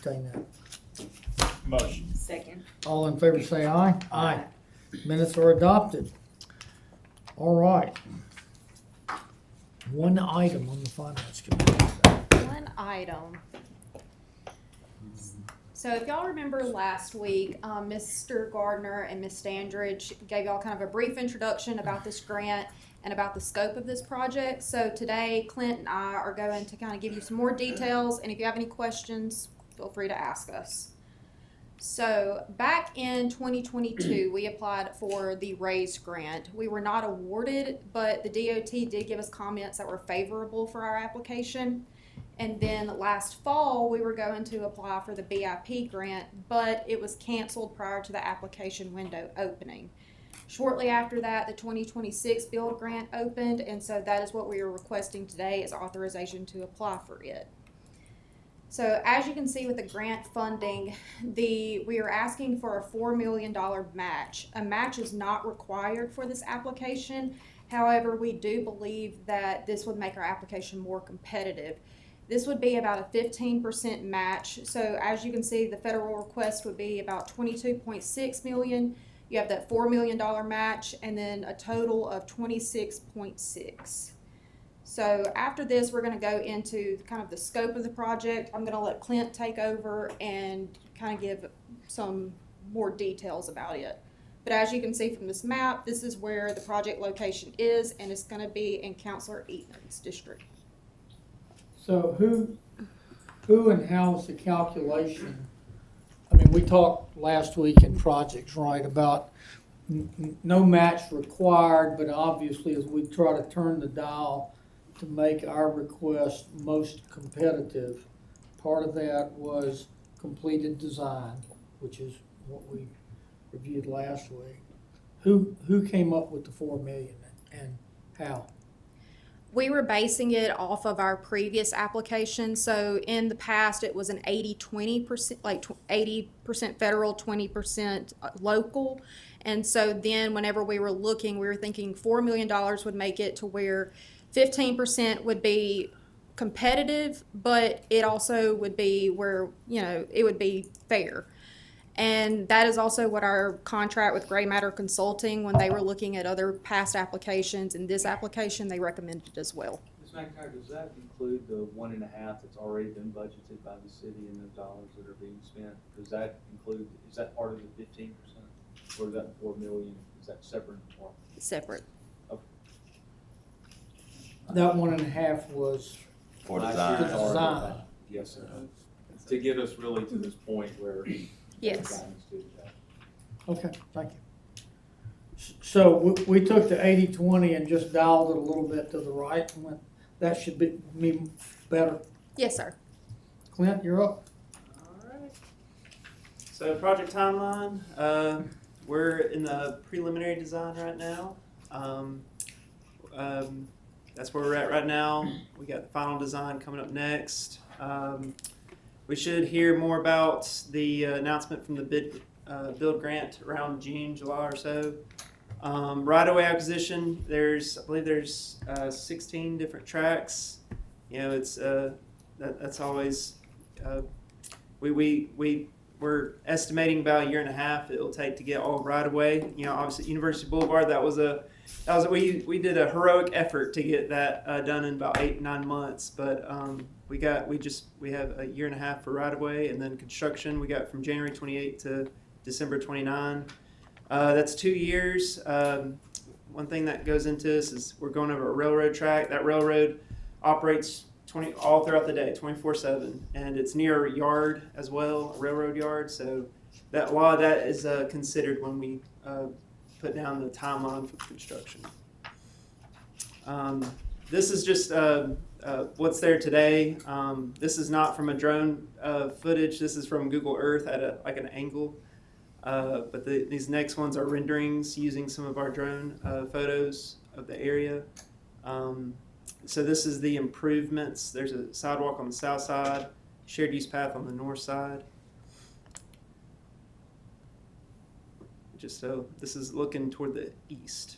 entertain that. Motion. Second. All in favor say aye. Aye. Minutes are adopted. All right. One item on the finance committee. One item. So if y'all remember last week, Mr. Gardner and Ms. Standridge gave y'all kind of a brief introduction about this grant and about the scope of this project. So today, Clint and I are going to kind of give you some more details, and if you have any questions, feel free to ask us. So back in 2022, we applied for the RAISE grant. We were not awarded, but the DOT did give us comments that were favorable for our application. And then last fall, we were going to apply for the BIP grant, but it was canceled prior to the application window opening. Shortly after that, the 2026 build grant opened, and so that is what we are requesting today is authorization to apply for it. So as you can see with the grant funding, we are asking for a $4 million match. A match is not required for this application. However, we do believe that this would make our application more competitive. This would be about a 15% match. So as you can see, the federal request would be about $22.6 million. You have that $4 million match, and then a total of $26.6. So after this, we're going to go into kind of the scope of the project. I'm going to let Clint take over and kind of give some more details about it. But as you can see from this map, this is where the project location is, and it's going to be in Councilor Eaton's district. So who and how's the calculation? I mean, we talked last week in projects, right, about no match required, but obviously as we try to turn the dial to make our request most competitive, part of that was completed design, which is what we reviewed last week. Who came up with the $4 million and how? We were basing it off of our previous application. So in the past, it was an 80-20%, like 80% federal, 20% local. And so then whenever we were looking, we were thinking $4 million would make it to where 15% would be competitive, but it also would be where, you know, it would be fair. And that is also what our contract with Gray Matter Consulting, when they were looking at other past applications and this application, they recommended as well. Ms. McIntyre, does that include the 1.5 that's already been budgeted by the city and the dollars that are being spent? Does that include, is that part of the 15%? Or is that $4 million? Is that separate? Or? Separate. Okay. That 1.5 was For Last design. year's already Design. done. Yes, sir. To get us really to this point where. Yes. okay. Thank you. So we took the 80-20 and just dialed it a little bit to the right, and went, that should be better. Yes, sir. Clint, you're up. Alright. So project timeline, we're in the preliminary design right now. That's where we're at right now. We got the final design coming up next. We should hear more about the announcement from the build grant around June, July or so. Right-of-way acquisition, I believe there's 16 different tracks. You know, it's that's always we're estimating about a year and a half it'll take to get all right-of-way. You know, obviously University Boulevard, we did a heroic effort to get that done in about 8-9 months, but we have a year and a half for right-of-way, and then construction we got from January 28 to December 29. That's 2 years. One thing that goes into this is we're going over a railroad track. That railroad operates all throughout the day, 24/7, and it's near a yard as well, a railroad yard. So a lot of that is considered when we put down the timeline for the construction. This is just what's there today. This is not from a drone footage. This is from Google Earth at an angle. But these next ones are renderings using some of our drone photos of the area. So this is the improvements. There's a sidewalk on the south side, shared use path on the north side. Just so this is looking toward the east.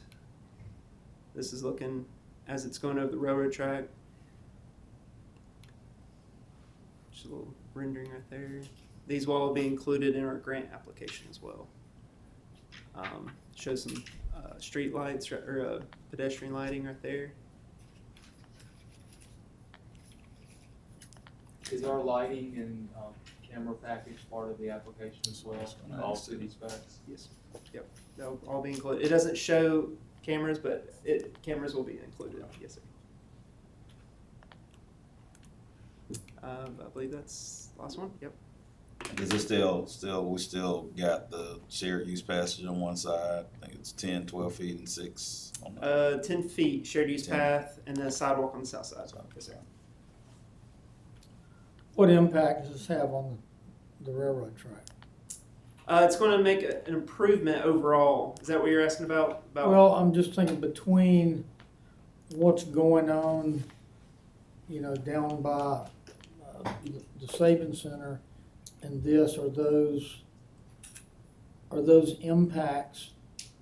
This is looking as it's going over the railroad track. Just a little rendering right there. These will all be included in our grant application as well. Show some street lights or pedestrian lighting right there. Is our lighting and camera package part of the application as well? All city specs? Yes. Yep. They'll all be included. It doesn't show cameras, but cameras will be included. Yes, sir. I believe that's the last one. Yep. Is it we still got the shared use passage on one side? I think it's 10, 12 feet and 6 on the 10 feet shared use 10. path and the sidewalk on the south side. Yes, sir. What impact does this have on the railroad track? It's going to make an improvement overall. Is that what you're asking about? Well, I'm just thinking between what's going on, down by the Saban Center and this, are those impacts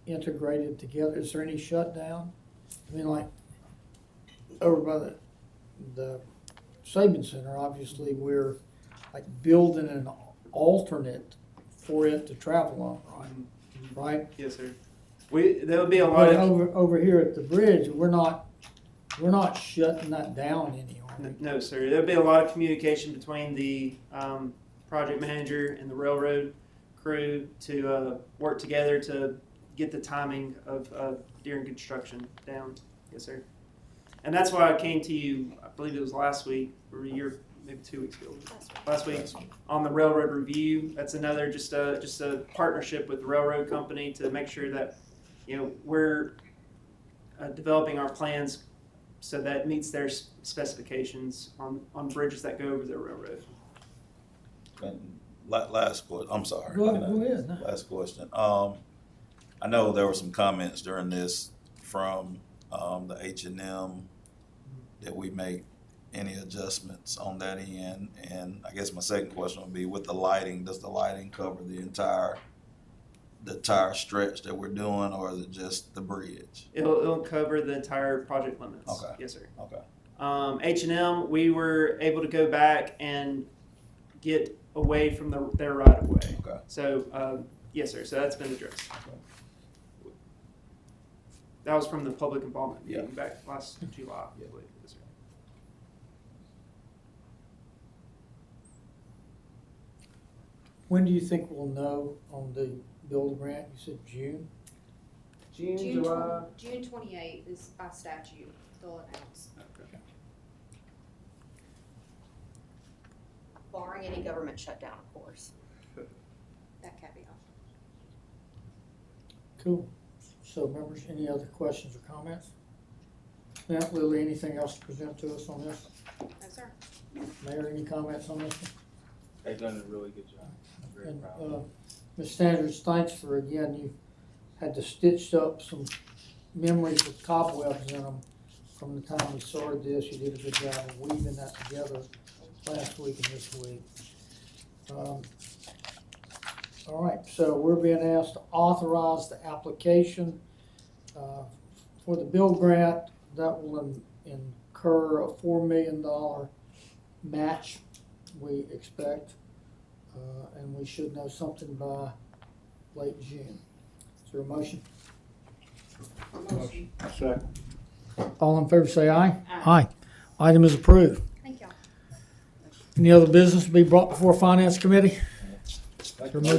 integrated together? Is there any shutdown? I mean, like over by the Saban Center, obviously we're like building an alternate for it to travel on, right? Yes, sir. There would be a lot But of over here at the bridge, we're not shutting that down any, are we? no, sir. There'll be a lot of communication between the project manager and the railroad crew to work together to get the timing of during construction down. Yes, sir. And that's why I came to you. I believe it was last week or a year, maybe 2 weeks ago. Last week on the railroad review. That's another just a partnership with the railroad company to make sure that we're developing our plans so that it meets their specifications on bridges that go over the railroad. And last question. I'm sorry. Go ahead. No. Last question. I know there were some comments during this from the H&M that we make any adjustments on that end, and I guess my second question would be, with the lighting, does the lighting cover the entire stretch that we're doing, or is it just the bridge? It'll cover the entire project limits. Okay. Yes, sir. Okay. H&M, we were able to go back and get away from their right of way. Okay. So yes, sir. So that's been addressed. That was from the public involvement meeting back last July, I believe. Yes, sir. When do you think we'll know on the build grant? You said June? June, July. June 28th is by statute, they'll announce. Okay. Barring any government shutdown, of course. That caveat. Cool. So members, any other questions or comments? Matt, Lily, anything else to present to us on this? No, sir. Mayor, any comments on this one? They've done a really good job. I'm very And, proud of them. Ms. Sanders, thanks for, again, you had to stitch up some memories with cobwebs in them from the time we started this. You did a good job of weaving that together last week and this week. All right, so we're being asked to authorize the application for the build grant. That will incur a $4 million match, we expect. And we should know something by late June. Is there a motion? Motion. All in favor say aye. Aye. Item is approved. Thank y'all. Any other business to be brought before Finance Committee? Is there a motion